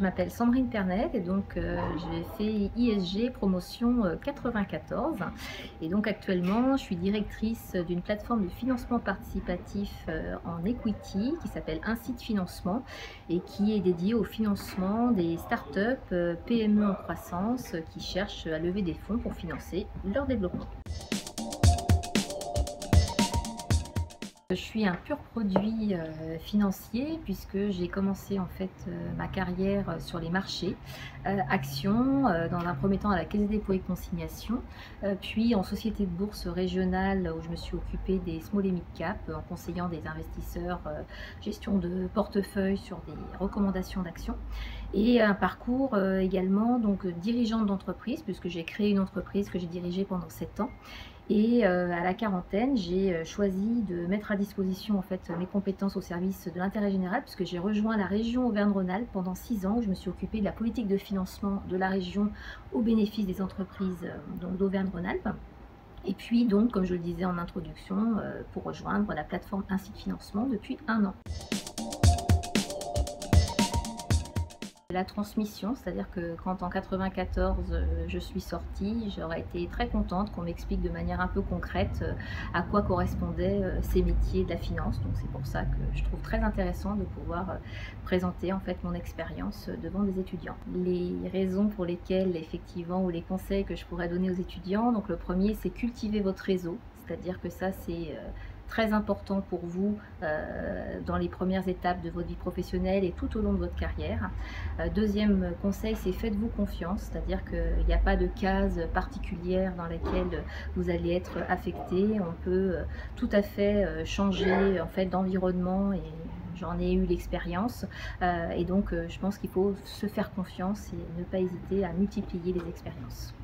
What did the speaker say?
m'appelle Sandrine Pernet et donc j'ai fait ISG promotion 94 et donc actuellement je suis directrice d'une plateforme de financement participatif en equity qui s'appelle Un Site Financement et qui est dédiée au financement des startups PME en croissance qui cherchent à lever des fonds pour financer leur développement. Je suis un pur produit financier puisque j'ai commencé en fait ma carrière sur les marchés, actions, dans un premier temps à la Caisse des dépôts et consignations, puis en société de bourse régionale où je me suis occupée des small et mid cap en conseillant des investisseurs, gestion de portefeuille sur des recommandations d'actions et un parcours également donc dirigeante d'entreprise puisque j'ai créé une entreprise que j'ai dirigée pendant 7 ans. Et à la quarantaine, j'ai choisi de mettre à disposition en fait mes compétences au service de l'intérêt général puisque j'ai rejoint la région Auvergne-Rhône-Alpes pendant 6 ans où je me suis occupée de la politique de financement de la région au bénéfice des entreprises donc d'Auvergne-Rhône-Alpes. Et puis donc, comme je le disais en introduction, pour rejoindre la plateforme Un Site Financement depuis 1 an. La transmission, c'est-à-dire que quand en 94 je suis sortie, j'aurais été très contente qu'on m'explique de manière un peu concrète à quoi correspondaient ces métiers de la finance. Donc c'est pour ça que je trouve très intéressant de pouvoir présenter en fait mon expérience devant des étudiants. Les raisons pour lesquelles effectivement ou les conseils que je pourrais donner aux étudiants, donc le premier c'est cultiver votre réseau, c'est-à-dire que ça c'est très important pour vous dans les premières étapes de votre vie professionnelle et tout au long de votre carrière. Deuxième conseil, c'est faites-vous confiance, c'est-à-dire qu'il n'y a pas de case particulière dans laquelle vous allez être affecté. On peut tout à fait changer en fait d'environnement et j'en ai eu l'expérience et donc je pense qu'il faut se faire confiance et ne pas hésiter à multiplier les expériences.